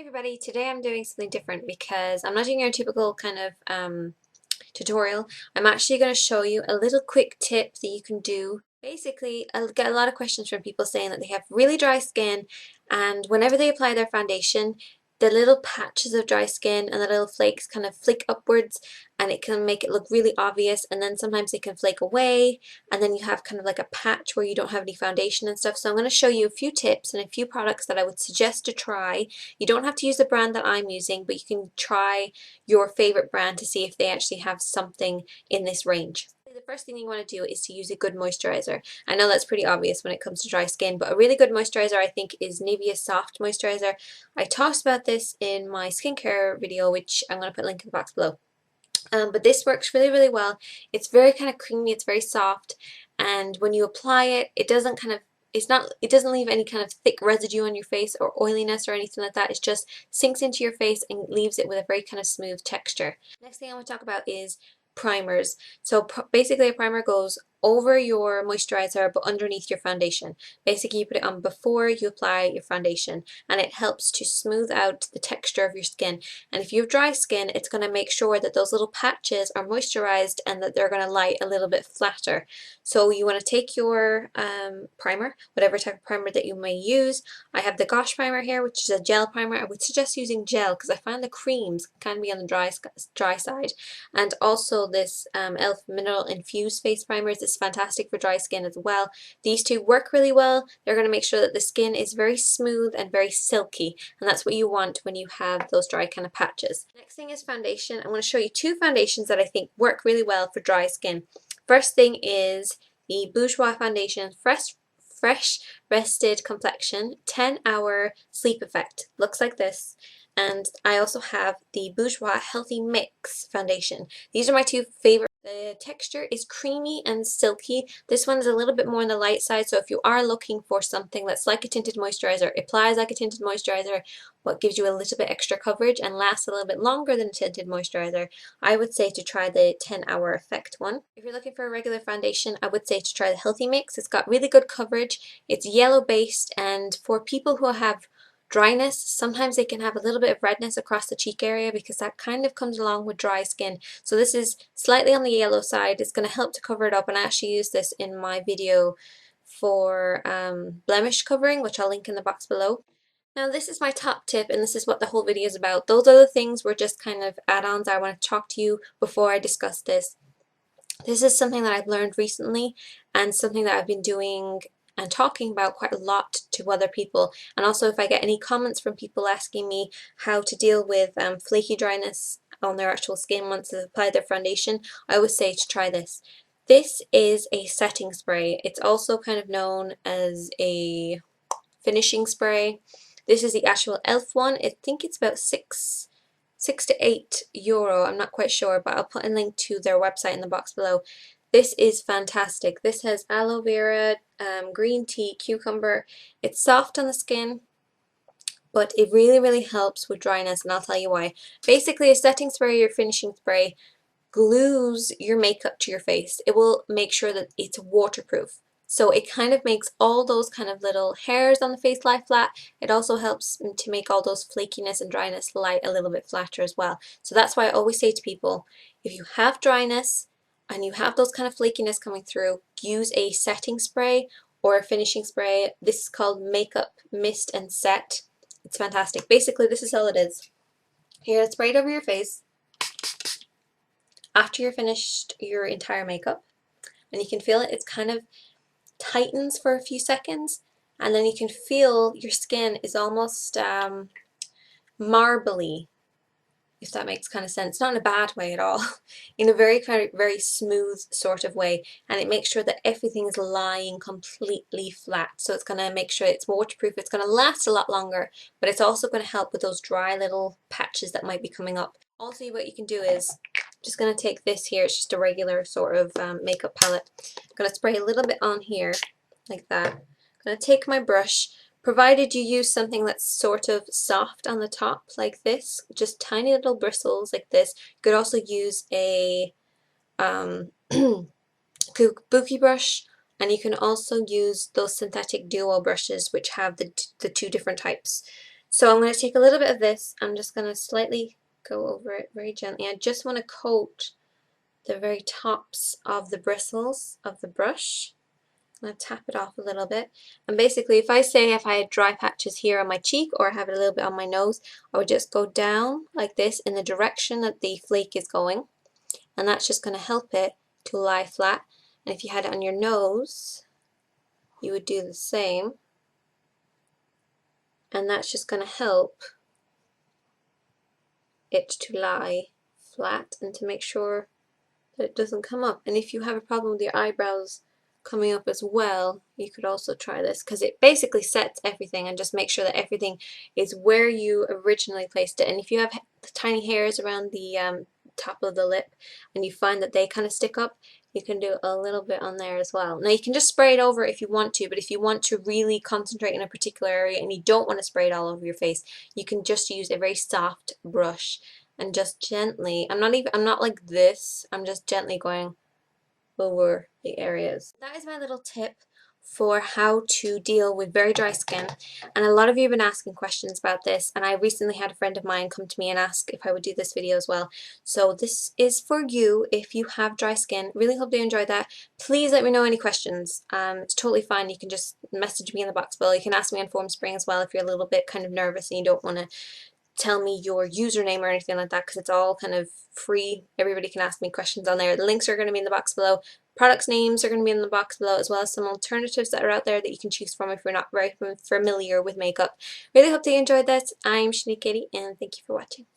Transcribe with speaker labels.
Speaker 1: Everybody, today I'm doing something different because I'm not doing your typical kind of tutorial. I'm actually going to show you a little quick tip that you can do. Basically, I get a lot of questions from people saying that they have really dry skin and whenever they apply their foundation, the little patches of dry skin and the little flakes kind of flake upwards and it can make it look really obvious, and then sometimes they can flake away and then you have kind of like a patch where you don't have any foundation and stuff. So I'm going to show you a few tips and a few products that I would suggest to try. You don't have to use the brand that I'm using, but you can try your favorite brand to see if they actually have something in this range. The first thing you want to do is to use a good moisturizer. I know that's pretty obvious when it comes to dry skin, but a really good moisturizer I think is Nivea Soft Moisturizer. I talked about this in my skincare video, which I'm going to put a link in the box below. But this works really well. It's very kind of creamy, it's very soft, and when you apply it, it doesn't kind of it doesn't leave any kind of thick residue on your face or oiliness or anything like that. It just sinks into your face and leaves it with a very kind of smooth texture. Next thing I want to talk about is primers. So basically a primer goes over your moisturizer but underneath your foundation. Basically you put it on before you apply your foundation and it helps to smooth out the texture of your skin. And if you have dry skin, it's going to make sure that those little patches are moisturized and that they're going to lie a little bit flatter. So you want to take your primer, whatever type of primer that you may use. I have the Gosh primer here, which is a gel primer. I would suggest using gel because I find the creams can be on the dry side. And also this e.l.f. Mineral Infused Face Primers is fantastic for dry skin as well. These two work really well. They're going to make sure that the skin is very smooth and very silky, and that's what you want when you have those dry kind of patches. Next thing is foundation. I'm going to show you two foundations that I think work really well for dry skin. First thing is the Bourjois Foundation Fresh Rested Complexion 10-Hour Sleep Effect. Looks like this. And I also have the Bourjois Healthy Mix Foundation. These are my two favorite. The texture is creamy and silky. This one's a little bit more on the light side, so if you are looking for something that's like a tinted moisturizer, applies like a tinted moisturizer, but gives you a little bit extra coverage and lasts a little bit longer than a tinted moisturizer, I would say to try the 10-hour effect one. If you're looking for a regular foundation, I would say to try the Healthy Mix. It's got really good coverage. It's yellow based, and for people who have dryness, sometimes they can have a little bit of redness across the cheek area because that kind of comes along with dry skin. So this is slightly on the yellow side. It's going to help to cover it up, and I actually use this in my video for blemish covering, which I'll link in the box below. Now this is my top tip, and this is what the whole video is about. Those other things were just kind of add-ons I want to talk to you before I discuss this. This is something that I've learned recently and something that I've been doing and talking about quite a lot to other people. And also if I get any comments from people asking me how to deal with flaky dryness on their actual skin once they've applied their foundation, I always say to try this. This is a setting spray. It's also kind of known as a finishing spray. This is the actual e.l.f. one. I think it's about six to €8. I'm not quite sure, but I'll put a link to their website in the box below. This is fantastic. This has aloe vera, green tea, cucumber. It's soft on the skin, but it really helps with dryness, and I'll tell you why. Basically, a setting spray or finishing spray glues your makeup to your face. It will make sure that it's waterproof. So it kind of makes all those kind of little hairs on the face lie flat. It also helps to make all those flakiness and dryness lie a little bit flatter as well. So that's why I always say to people, if you have dryness and you have those kind of flakiness coming through, use a setting spray or a finishing spray. This is called Makeup Mist and Set. It's fantastic. Basically, this is all it is. Here, spray it over your face after you're finished your entire makeup, and you can feel it. It's kind of tightens for a few seconds, and then you can feel your skin is almost marbly, if that makes kind of sense. Not in a bad way at all, in a very kind of very smooth sort of way, and it makes sure that everything is lying completely flat. So it's going to make sure it's waterproof. It's going to last a lot longer, but it's also going to help with those dry little patches that might be coming up. Also, what you can do is, just going to take this here, it's just a regular sort of makeup palette. I'm going to spray a little bit on here like that. I'm going to take my brush, provided you use something that's sort of soft on the top like this, just tiny little bristles like this. You could also use a kabuki brush, and you can also use those synthetic duo brushes which have the two different types. So I'm going to take a little bit of this. I'm just going to slightly go over it very gently. I just want to coat the very tops of the bristles of the brush. I'm going to tap it off a little bit. And basically, if I had dry patches here on my cheek or I have it a little bit on my nose, I would just go down like this in the direction that the flake is going. And that's just going to help it to lie flat. And if you had it on your nose, you would do the same. And that's just going to help it to lie flat and to make sure that it doesn't come up. And if you have a problem with your eyebrows coming up as well, you could also try this, because it basically sets everything and just makes sure that everything is where you originally placed it. And if you have tiny hairs around the top of the lip and you find that they kind of stick up, you can do a little bit on there as well. Now you can just spray it over if you want to, but if you want to really concentrate in a particular area and you don't want to spray it all over your face, you can just use a very soft brush and just gently, I'm not like this, I'm just gently going over the areas. That is my little tip for how to deal with very dry skin, and a lot of you have been asking questions about this, and I recently had a friend of mine come to me and ask if I would do this video as well. So this is for you if you have dry skin. Really hope you enjoyed that. Please let me know any questions. It's totally fine. You can just message me in the box below. You can ask me on Formspring as well if you're a little bit kind of nervous and you don't want to tell me your username or anything like that, because it's all kind of free. Everybody can ask me questions on there. The links are going to be in the box below. Products names are going to be in the box below, as well as some alternatives that are out there that you can choose from if you're not very familiar with makeup. Really hope that you enjoyed this. I'm Shanique Katie, and thank you for watching.